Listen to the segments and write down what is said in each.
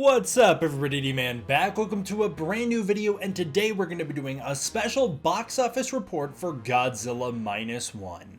What's up everybody, D-Man back. Welcome to a brand new video, and today we're going to be doing a special box office report for Godzilla Minus One.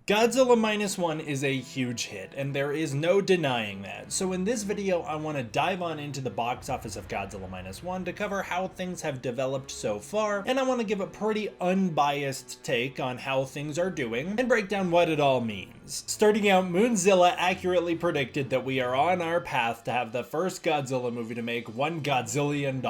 Godzilla Minus One is a huge hit, and there is no denying that. So in this video, I want to dive on into the box office of Godzilla Minus One to cover how things have developed so far, and I want to give a pretty unbiased take on how things are doing, and break down what it all means. Starting out, Moonzilla accurately predicted that we are on our path to have the first Godzilla movie to make $1 Godzillion.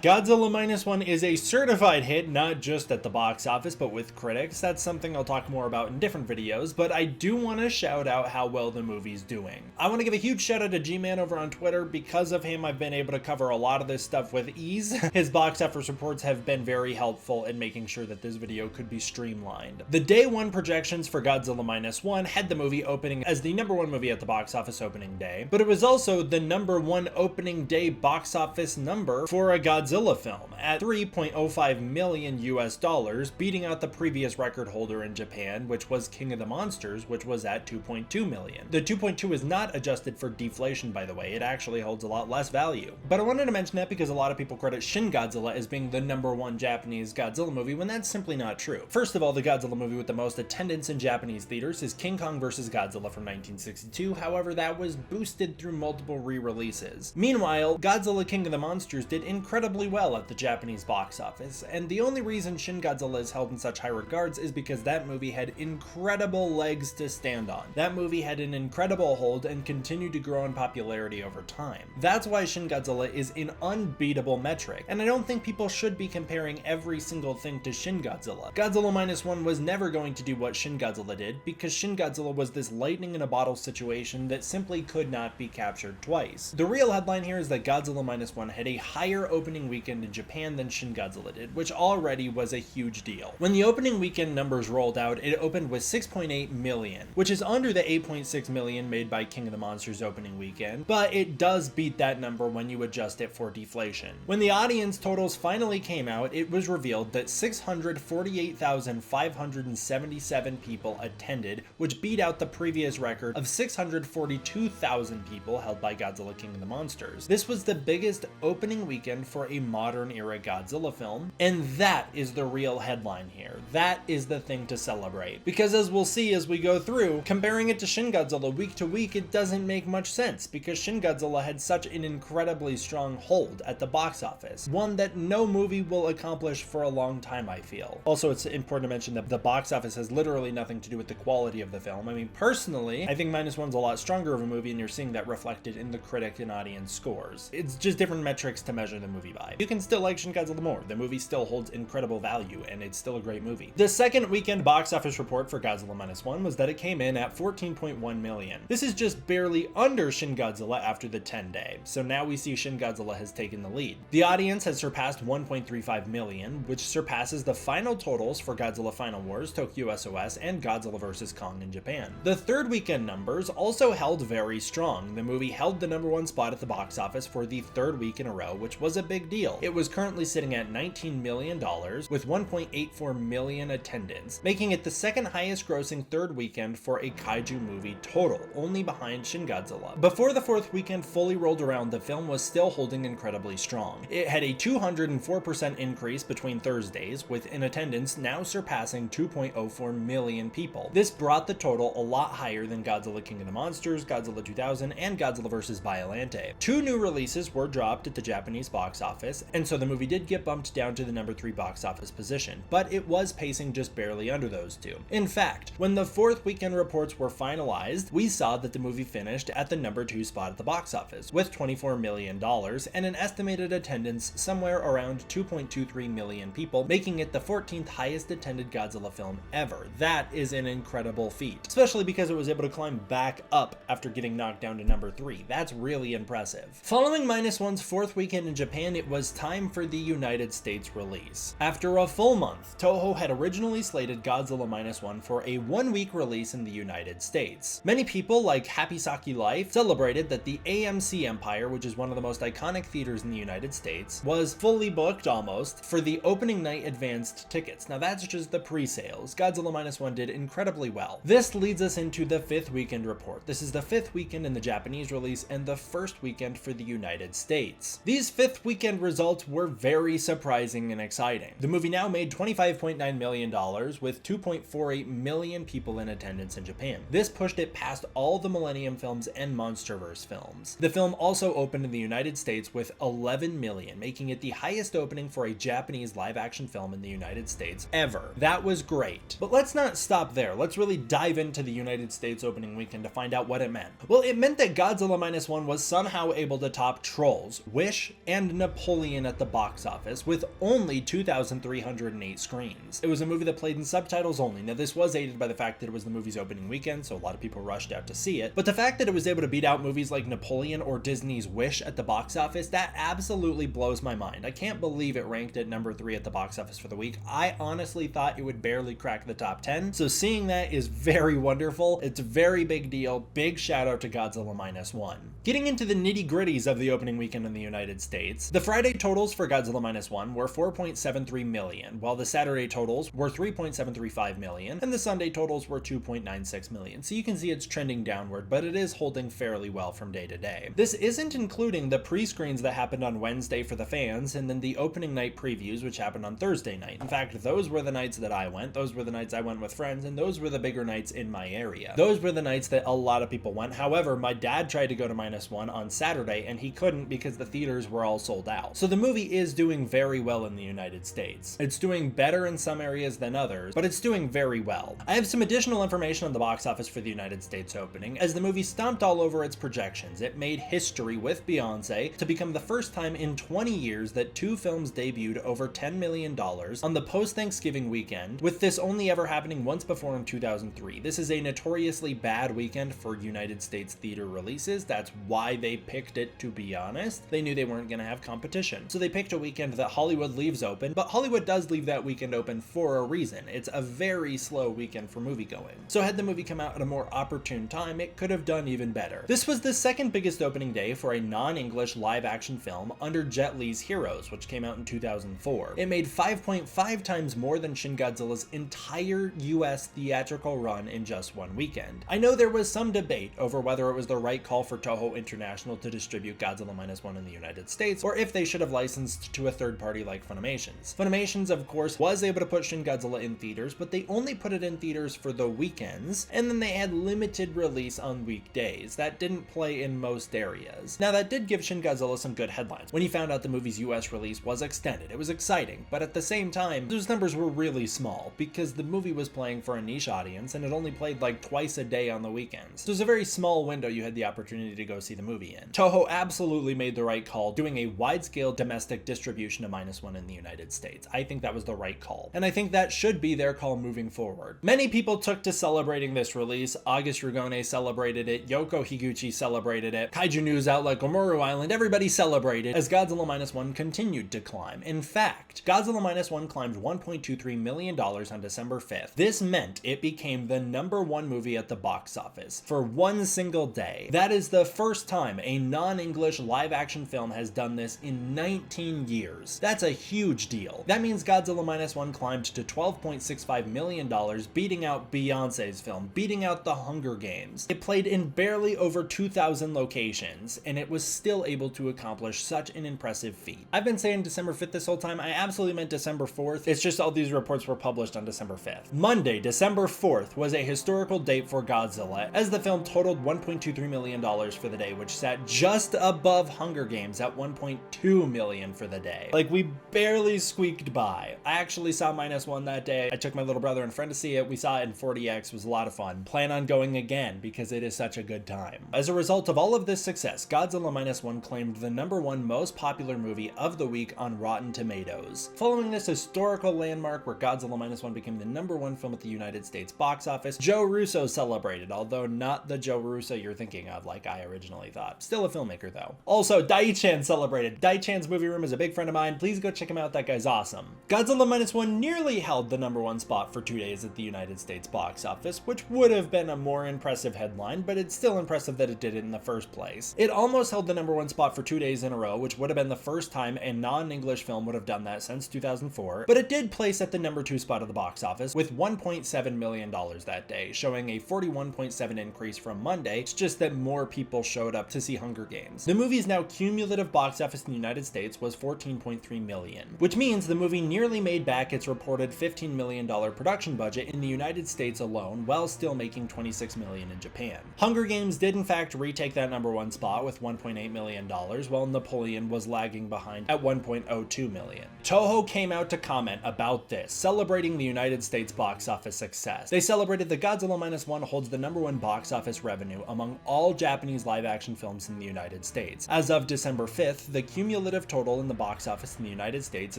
Godzilla Minus One is a certified hit, not just at the box office, but with critics. That's something I'll talk more about in different videos, but I do want to shout out how well the movie's doing. I want to give a huge shout out to G-Man over on Twitter. Because of him, I've been able to cover a lot of this stuff with ease. His box office reports have been very helpful in making sure that this video could be streamlined. The day one projections for Godzilla Minus One had the movie opening as the #1 movie at the box office opening day, but it was also the #1 opening day box office number for a Godzilla film at $3.05 million US, beating out the previous record holder in Japan, which was King of the Monsters, which was at $2.2 million. The 2.2 is not adjusted for deflation, by the way. It actually holds a lot less value. But I wanted to mention that because a lot of people credit Shin Godzilla as being the #1 Japanese Godzilla movie, when that's simply not true. First of all, the Godzilla movie with the most attendance in Japanese theaters is King Kong vs. Godzilla from 1962. However, that was boosted through multiple re-releases. Meanwhile, Godzilla King of the Monsters did incredibly well at the Japanese box office, and the only reason Shin Godzilla is held in such high regards is because that movie had incredible legs to stand on. That movie had an incredible hold and continued to grow in popularity over time. That's why Shin Godzilla is an unbeatable metric, and I don't think people should be comparing every single thing to Shin Godzilla. Godzilla Minus One was never going to do what Shin Godzilla did, because Shin Godzilla was this lightning in a bottle situation that simply could not be captured twice. The real headline here is that Godzilla Minus One had a higher opening weekend in Japan than Shin Godzilla did, which already was a huge deal. When the opening weekend numbers rolled out, it opened with 6.8 million, which is under the 8.6 million made by King of the Monsters opening weekend, but it does beat that number when you adjust it for deflation. When the audience totals finally came out, it was revealed that 648,577 people attended, which beat out the previous record of 642,000 people held by Godzilla King of the Monsters. This was the biggest opening weekend for a modern era Godzilla film, and that is the real headline here. That is the thing to celebrate. Because as we'll see as we go through, comparing it to Shin Godzilla week to week, it doesn't make much sense, because Shin Godzilla had such an incredibly strong hold at the box office, one that no movie will accomplish for a long time, I feel. Also, it's important to mention that the box office has literally nothing to do with the quality of the film. I mean, personally, I think Minus One's a lot stronger of a movie, and you're seeing that reflected in the critic and audience scores. It's just different metrics to measure the movie by. You can still like Shin Godzilla more. The movie still holds incredible value, and it's still a great movie. The second weekend box office report for Godzilla Minus One was that it came in at 14.1 million. This is just barely under Shin Godzilla after the 10-day, so now we see Shin Godzilla has taken the lead. The audience has surpassed 1.35 million, which surpasses the final totals for Godzilla Final Wars, Tokyo SOS, and Godzilla vs. Kong in Japan. The third weekend numbers also held very strong. The movie held the #1 spot at the box office for the third week in a row, which was a big deal. It was currently sitting at $19 million with 1.84 million attendance, making it the second highest grossing third weekend for a kaiju movie total, only behind Shin Godzilla. Before the fourth weekend fully rolled around, the film was still holding incredibly strong. It had a 204% increase between Thursdays, with an attendance now surpassing 2.04 million people. This brought the total a lot higher than Godzilla King of the Monsters, Godzilla 2000, and Godzilla vs. Biollante. Two new releases were dropped at the Japanese box office, and so the movie did get bumped down to the #3 box office position, but it was pacing just barely under those two. In fact, when the fourth weekend reports were finalized, we saw that the movie finished at the #2 spot at the box office, with $24 million and an estimated attendance somewhere around 2.23 million people, making it the 14th highest attended Godzilla film ever. That is an incredible feat, especially because it was able to climb back up after getting knocked down to number 3. That's really impressive. Following Minus One's 4th weekend in Japan, it was time for the United States release. After a full month, Toho had originally slated Godzilla Minus One for a 1-week release in the United States. Many people, like Happy Saki Life, celebrated that the AMC Empire, which is one of the most iconic theaters in the United States, was fully booked almost for the opening night advanced tickets. Now that's just the pre-sales. Godzilla Minus One did incredibly well. This leads us into the 5th weekend report. This is the 5th weekend in the Japanese release and the 1st weekend for the United States. These 5th weekend results were very surprising and exciting. The movie now made $25.9 million with 2.48 million people in attendance in Japan. This pushed it past all the Millennium films and MonsterVerse films. The film also opened in the United States with 11 million, making it the highest opening for a Japanese live-action film in the United States ever. That was great. But let's not stop there. Let's really dive into the United States opening weekend to find out what it meant. Well, it meant that Godzilla Minus One was somehow able to top Trolls, Wish, and Napoleon at the box office with only 2,308 screens. It was a movie that played in subtitles only. Now, this was aided by the fact that it was the movie's opening weekend, so a lot of people rushed out to see it. But the fact that it was able to beat out movies like Napoleon or Disney's Wish at the box office, that absolutely blows my mind. I can't believe it ranked at number 3 at the box office for the week. I honestly thought it would barely crack the top 10, so seeing that is very wonderful. It's a very big deal. Big shout out to Godzilla Minus One. Getting into the nitty-gritties of the opening weekend in the United States, the Friday totals for Godzilla Minus One were 4.73 million, while the Saturday totals were 3.735 million, and the Sunday totals were 2.96 million. So you can see it's trending downward, but it is holding fairly well from day to day. This isn't including the pre-screens that happened on Wednesday for the fans, and then the opening night previews, which happened on Thursday night. In fact, those were the nights that I went, those were the nights I went with friends, and those were the bigger nights in my area. Those were the nights that a lot of people went. However, my dad tried to go to Minus One on Saturday, and he couldn't because the theaters were all sold out. So the movie is doing very well in the United States. It's doing better in some areas than others, but it's doing very well. I have some additional information on the box office for the United States opening. As the movie stomped all over its projections, it made history with Beyonce to become the first time in 20 years that 2 films debuted over $10 million on the post-Thanksgiving weekend, with this only ever happening once before in 2003. This is a notoriously bad weekend for United States theater releases. That's why they picked it, to be honest. They knew they weren't going to have competition. So they picked a weekend that Hollywood leaves open, but Hollywood does leave that weekend open for a reason. It's a very slow weekend for moviegoing. So had the movie come out at a more opportune time, it could have done even better. This was the second biggest opening day for a non-English live-action film under Jet Li's Heroes, which came out in 2004. It made 5.5 times more than Shin Godzilla's entire US theatrical run in just one weekend. I know there was some debate over whether it was the right call for Toho International to distribute Godzilla Minus One in the United States, or if they should have licensed to a third party like Funimation's. Funimation's, of course, was able to put Shin Godzilla in theaters, but they only put it in theaters for the weekends, and then they had limited release on weekdays. That didn't play in most areas. Now, that did give Shin Godzilla some good headlines. When he found out the movie's US release was extended, it was exciting, but at the same time, those numbers were really small, because the movie was playing for a niche audience, and it only played like twice a day on the weekends. So it was a very small window you had the opportunity to go see the movie in. Toho absolutely made the right call doing a wide-scale domestic distribution of Minus One in the United States. I think that was the right call, and I think that should be their call moving forward. Many people took to celebrating this release. August Rugone celebrated it, Yoko Higuchi celebrated it, Kaiju news outlet Gomuru Island, everybody celebrated as Godzilla Minus One continued to climb. In fact, Godzilla Minus One climbed $1.23 million on December 5th. This meant it became the #1 movie at the box office for one single day. That is the first time a non-English live-action film has done this in 19 years. That's a huge deal. That means Godzilla Minus One climbed to $12.65 million, beating out Beyonce's film, beating out The Hunger Games. It played in barely over 2,000 locations, and it was still able to accomplish such an impressive feat. I've been saying December 5th this whole time. I absolutely meant December 4th. It's just all these reports were published on December 5th. Monday, December 4th was a historical date for Godzilla, as the film totaled $1.23 million for the day, which sat just above Hunger Games at 1.2 million for the day. Like, we barely squeaked by. I actually saw Minus One that day. I took my little brother and friend to see it. We saw it in 40X. It was a lot of fun. Plan on going again because it is such a good time. As a result of all of this success, Godzilla Minus One claimed the #1 most popular movie of the week on Rotten Tomatoes. Following this historical landmark where Godzilla Minus One became the #1 film at the United States box office, Joe Russo celebrated, although not the Joe Russo you're thinking of like I originally thought. Still a filmmaker though. Also, Dai-chan celebrated. Dai-chan's movie room is a big friend of mine. Please go check him out, that guy's awesome. Godzilla Minus One nearly held the #1 spot for 2 days at the United States box office, which would have been a more impressive headline, but it's still impressive that it did it in the first place. It almost held the #1 spot for 2 days in a row, which would have been the first time a non-English film would have done that since 2004, but it did place at the #2 spot of the box office with $1.7 million that day, showing a 41.7% increase from Monday. It's just that more people showed up to see Hunger Games. The movie's now cumulative box office in the United States was $14.3 million, which means the movie nearly made back its reported $15 million production budget in the United States alone, while still making $26 million in Japan. Hunger Games did in fact retake that #1 spot with $1.8 million, while Napoleon was lagging behind at $1.02 million. Toho came out to comment about this, celebrating the United States box office success. They celebrated that Godzilla Minus One holds the #1 box office revenue among all Japanese live-action films in the United States. As of December 5th, the cumulative total in the box office in the United States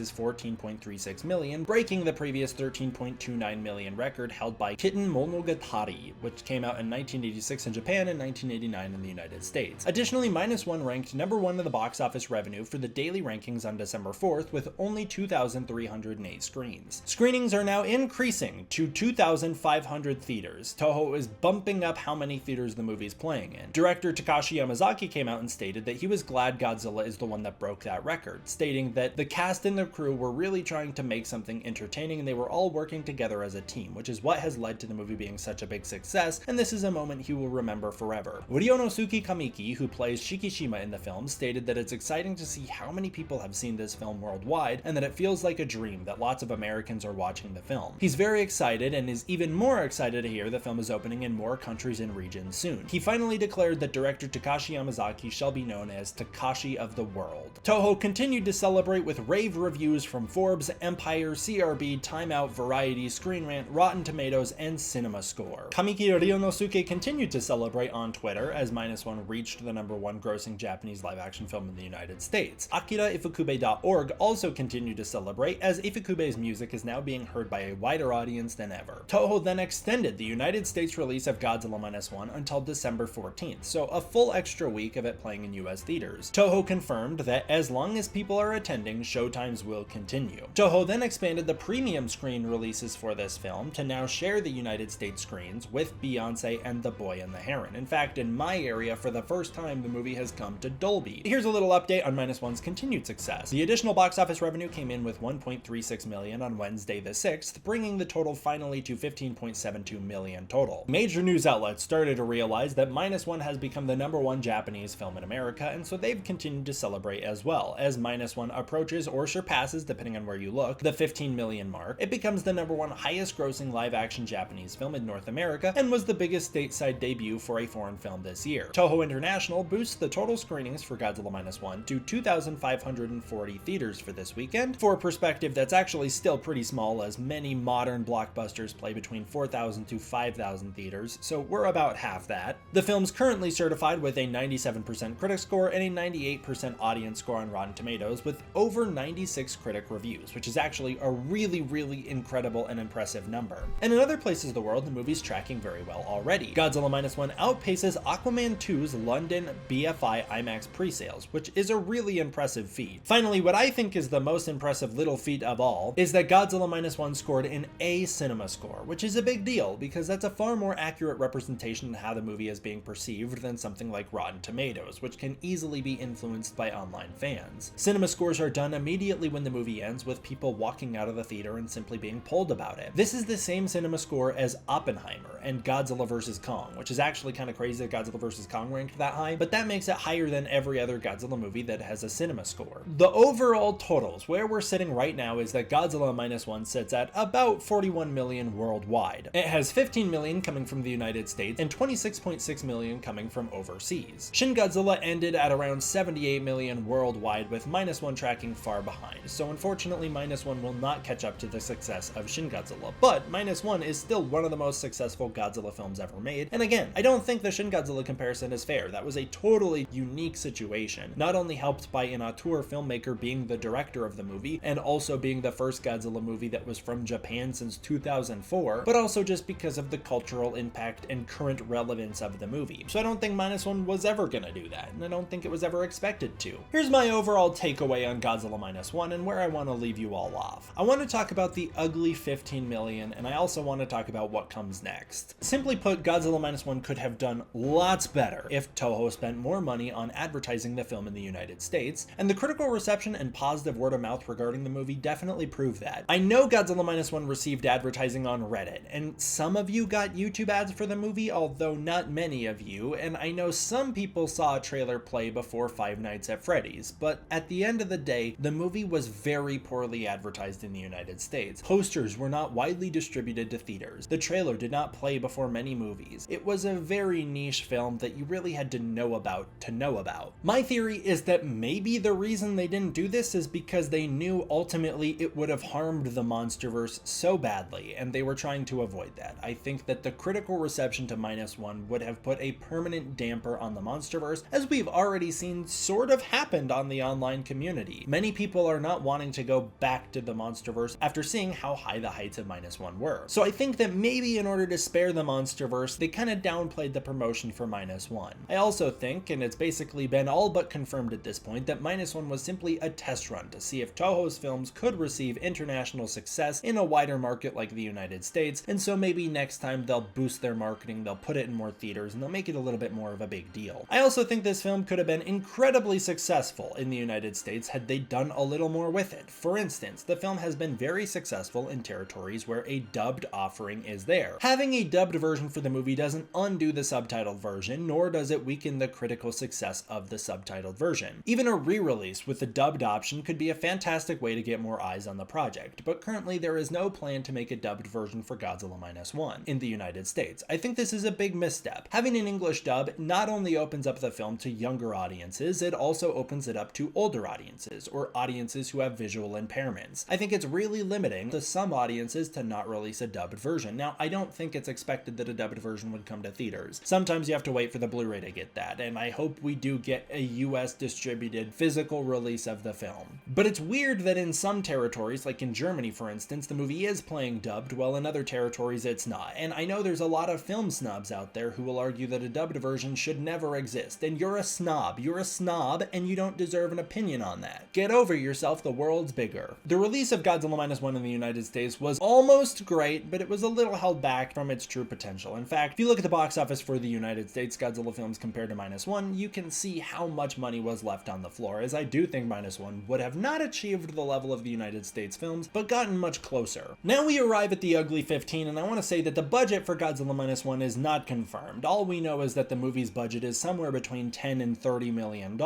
is $14.36 million, breaking the previous $13.29 million record held by Kitten Monogatari, which came out in 1986 in Japan and 1989 in the United States. Additionally, Minus One ranked #1 in the box office revenue for the daily rankings on December 4th with only 2,308 screens. Screenings are now increasing to 2,500 theaters. Toho is bumping up how many theaters the movie's playing in. Director Takashi Yamazaki came out and stated that he was glad Godzilla is the one that broke that record, stating that the cast and the crew were really trying to make something entertaining and they were all working together as a team, which is what has led to the movie being such a big success, and this is a moment he will remember forever. Ryonosuke Kamiki, who plays Shikishima in the film, stated that it's exciting to see how many people have seen this film worldwide and that it feels like a dream that lots of Americans are watching the film. He's very excited and is even more excited to hear the film is opening in more countries and regions soon. He finally declared that director Takashi Yamazaki shall be known as Takashi of the World. Toho continued to celebrate with rave reviews from Forbes, Empire, CRB, Time Out, Variety, Screen Rant, Rotten Tomatoes, and CinemaScore. Kamiki Ryonosuke continued to celebrate on Twitter as Minus One reached the #1 grossing Japanese live-action film in the United States. AkiraIfukube.org also continued to celebrate as Ifukube's music is now being heard by a wider audience than ever. Toho then extended the United States release of Godzilla Minus One until December 14th, so a full extra week of it playing in US theaters. Toho confirmed that as long as people are attending, showtimes will continue. Toho then expanded the premium screen releases for this film to now share the United States screens with Beyonce and The Boy and the Heron. In fact, in my area, for the first time, the movie has come to Dolby. Here's a little update on Minus One's continued success. The additional box office revenue came in with $1.36 million on Wednesday the 6th, bringing the total finally to $15.72 million total. Major news outlets started to realize that Minus One has become the #1 Japanese film in America, and so they've continued to celebrate as well. As Minus One approaches or surpasses, depending on where you look, the 15 million mark, it becomes the #1 highest grossing live-action Japanese film in North America and was the biggest stateside debut for a foreign film this year. Toho International boosts the total screenings for Godzilla Minus One to 2,540 theaters for this weekend. For perspective, that's actually still pretty small, as many modern blockbusters play between 4,000 to 5,000 theaters, so we're about half that. The film's currently certified with a 97% critic score and a 98% audience score on Rotten Tomatoes, with over 96 critic reviews, which is actually a really incredible and impressive number. And in other places of the world, the movie's tracking very well already. Godzilla Minus One outpaces Aquaman 2's London BFI IMAX pre-sales, which is a really impressive feat. Finally, what I think is the most impressive little feat of all is that Godzilla Minus One scored an A CinemaScore, which is a big deal because that's a far more accurate representation of how the movie is being perceived than something like Rotten Tomatoes, which can easily be influenced by online fans. CinemaScores are done immediately when the movie ends, with people walking out of the theater and simply being polled about it. This is the same CinemaScore as Oppenheimer and Godzilla vs. Kong, which is actually kind of crazy that Godzilla vs. Kong ranked that high, but that makes it higher than every other Godzilla movie that has a CinemaScore. The overall totals, where we're sitting right now, is that Godzilla Minus One sits at about 41 million worldwide. It has 15 million coming from the United States and 26.6 million coming from overseas. Shin Godzilla ended at around 78 million worldwide, with Minus One tracking far behind, so unfortunately Minus One will not catch up to the success of Shin Godzilla, but Minus One is still one of the most successful Godzilla films ever made, and again, I don't think the Shin Godzilla comparison is fair. That was a totally unique situation, not only helped by an auteur filmmaker being the director of the movie, and also being the first Godzilla movie that was from Japan since 2004, but also just because of the cultural impact and current relevance of the movie. So I don't think Minus One was ever gonna do that, and I don't think it was ever expected to. Here's my overall takeaway on Godzilla Minus One and where I want to leave you all off. I want to talk about the ugly 15 million, and I also want to talk about what comes next. Simply put, Godzilla Minus One could have done lots better if Toho spent more money on advertising the film in the United States, and the critical reception and positive word of mouth regarding the movie definitely prove that. I know Godzilla Minus One received advertising on Reddit, and some of you got YouTube ads for the movie, although not many of you, and I know some people saw a trailer play before Five Nights at Freddy's, but at the end of the day, the movie was very poorly advertised in the United States. Posters were not widely distributed to theaters. The trailer did not play before many movies. It was a very niche film that you really had to know about to know about. My theory is that maybe the reason they didn't do this is because they knew ultimately it would have harmed the Monsterverse so badly, and they were trying to avoid that. I think that the critical reception to Minus One would have put a permanent damper on the Monsterverse, as we've already seen sort of happened on the online community. Many people are not wanting to go back to the Monsterverse after seeing how high the heights of Minus One were. So I think that maybe in order to spare the Monsterverse, they kind of downplayed the promotion for Minus One. I also think, and it's basically been all but confirmed at this point, that Minus One was simply a test run to see if Toho's films could receive international success in a wider market like the United States, and so maybe next time they'll boost their marketing, they'll put it in more theaters, and they'll make it a little bit more of a big deal. I also think this film could have been incredibly successful in the United States had they done a little more with it. For instance, the film has been very successful in territories where a dubbed offering is there. Having a dubbed version for the movie doesn't undo the subtitled version, nor does it weaken the critical success of the subtitled version. Even a re-release with the dubbed option could be a fantastic way to get more eyes on the project, but currently there is no plan to make a dubbed version for Godzilla Minus One in the United States. I think this is a big misstep. Having an English dub not only opens up the film to younger audiences, it also opens it up to older audiences, or audiences who have visual impairments. I think it's really limiting to some audiences to not release a dubbed version. Now, I don't think it's expected that a dubbed version would come to theaters. Sometimes you have to wait for the Blu-ray to get that, and I hope we do get a US distributed physical release of the film. But it's weird that in some territories, like in Germany for instance, the movie is playing dubbed, while in other territories it's not. And I know there's a lot of film snobs out there who will argue that a dubbed version should never exist, and you're a snob. You're a snob, and you don't deserve an opinion on that. Get over yourself, the world's bigger. The release of Godzilla Minus One in the United States was almost great, but it was a little held back from its true potential. In fact, if you look at the box office for the United States Godzilla films compared to Minus One, you can see how much money was left on the floor, as I do think Minus One would have not achieved the level of the United States films, but gotten much closer. Now we arrive at the ugly 15, and I want to say that the budget for Godzilla Minus One is not confirmed. All we know is that the movie's budget is somewhere between $10 and $30 million.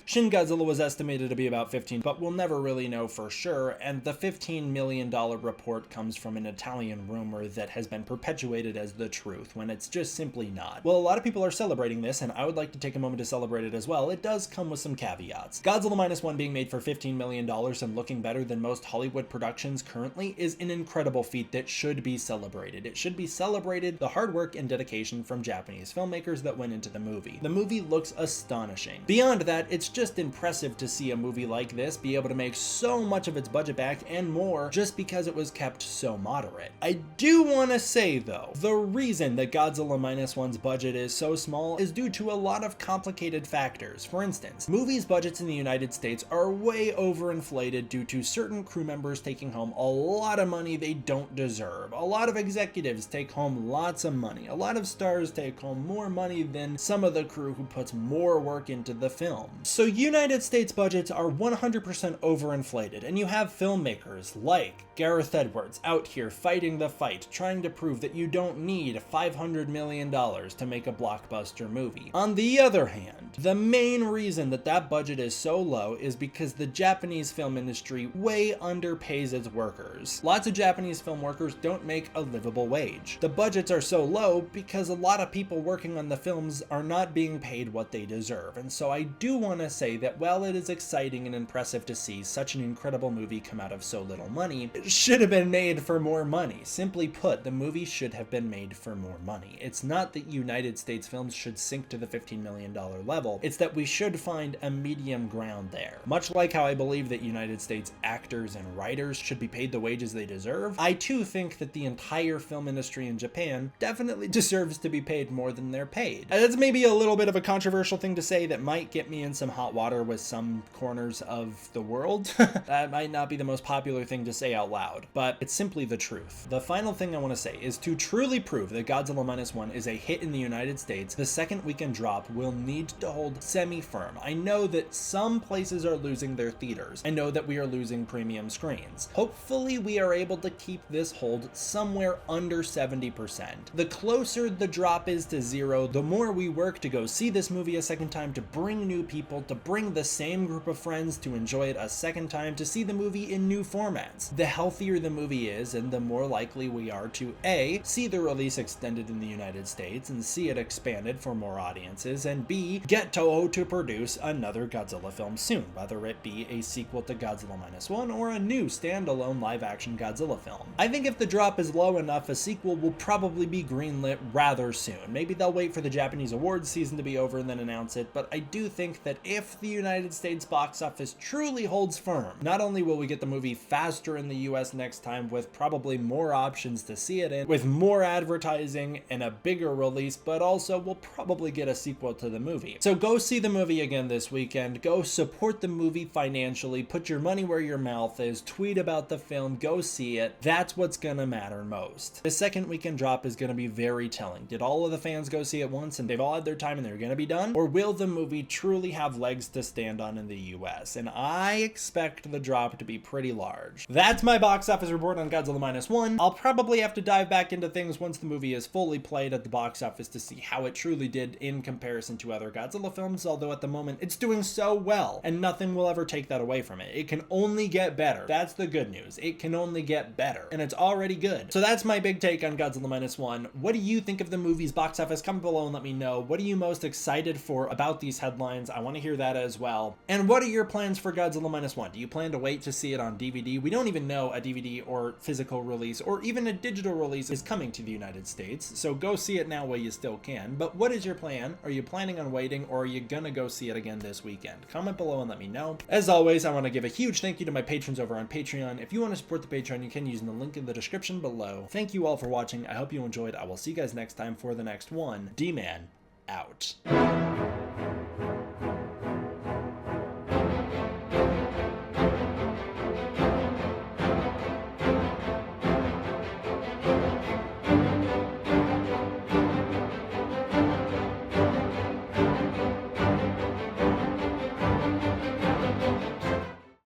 Shin Godzilla was estimated to be about 15, but we'll never really know for sure, and the $15 million report comes from an Italian rumor that has been perpetuated as the truth, when it's just simply not. Well, a lot of people are celebrating this, and I would like to take a moment to celebrate it as well. It does come with some caveats. Godzilla Minus One being made for $15 million and looking better than most Hollywood productions currently is an incredible feat that should be celebrated. It should be celebrated the hard work and dedication from Japanese filmmakers that went into the movie. The movie looks astonishing. Beyond that, it's just impressive to see a movie like this be able to make so much of its budget back and more just because it was kept so moderate. I do want to say though, the reason that Godzilla Minus One's budget is so small is due to a lot of complicated factors. For instance, movies budgets in the United States are way overinflated due to certain crew members taking home a lot of money they don't deserve. A lot of executives take home lots of money. A lot of stars take home more money than some of the crew who puts more work into the film. So United States budgets are 100% overinflated, and you have filmmakers like Gareth Edwards out here fighting the fight, trying to prove that you don't need $500 million to make a blockbuster movie. On the other hand, the main reason that that budget is so low is because the Japanese film industry way underpays its workers. Lots of Japanese film workers don't make a livable wage. The budgets are so low because a lot of people working on the films are not being paid what they deserve, and so I do want to say that while it is exciting and impressive to see such an incredible movie come out of so little money, it should have been made for more money. Simply put, the movie should have been made for more money. It's not that United States films should sink to the $15 million level, it's that we should find a medium ground there. Much like how I believe that United States actors and writers should be paid the wages they deserve, I too think that the entire film industry in Japan definitely deserves to be paid more than they're paid. That's maybe a little bit of a controversial thing to say that might get me in some hot water with some corners of the world. That might not be the most popular thing to say out loud, but it's simply the truth. The final thing I want to say is to truly prove that Godzilla Minus One is a hit in the United States, the second weekend drop will need to hold semi-firm. I know that some places are losing their theaters. I know that we are losing premium screens. Hopefully we are able to keep this hold somewhere under 70%. The closer the drop is to zero, the more we work to go see this movie a second time, to bring new people, to bring the same group of friends to enjoy it a second time, to see the movie in new formats. The healthier the movie is, and the more likely we are to A, see the release extended in the United States and see it expanded for more audiences, and B, get Toho to produce another Godzilla film soon, whether it be a sequel to Godzilla Minus One or a new standalone live-action Godzilla film. I think if the drop is low enough, a sequel will probably be greenlit rather soon. Maybe they'll wait for the Japanese awards season to be over and then announce it, but I do think that if the United States box office truly holds firm, not only will we get the movie faster in the US next time with probably more options to see it in, with more advertising and a bigger release, but also we'll probably get a sequel to the movie. So go see the movie again this weekend, go support the movie financially, put your money where your mouth is, tweet about the film, go see it. That's what's gonna matter most. The second weekend drop is gonna be very telling. Did all of the fans go see it once and they've all had their time and they're gonna be done? Or will the movie truly have legs to stand on in the US? And I expect the drop to be pretty large. That's my box office report on Godzilla Minus One. I'll probably have to dive back into things once the movie is fully played at the box office to see how it truly did in comparison to other Godzilla films, although at the moment it's doing so well and nothing will ever take that away from it. It can only get better. That's the good news. It can only get better, and it's already good. So that's my big take on Godzilla Minus One. What do you think of the movie's box office? Comment below and let me know. What are you most excited for about these headlines? I want to hear that as well. And what are your plans for Godzilla Minus One? Do you plan to wait to see it on DVD? We don't even know a DVD or physical release or even a digital release is coming to the United States, so go see it now while you still can. But what is your plan? Are you planning on waiting, or are you gonna go see it again this weekend? Comment below and let me know. As always, I want to give a huge thank you to my patrons over on Patreon. If you want to support the Patreon, you can use the link in the description below. Thank you all for watching. I hope you enjoyed. I will see you guys next time for the next one. D-Man out.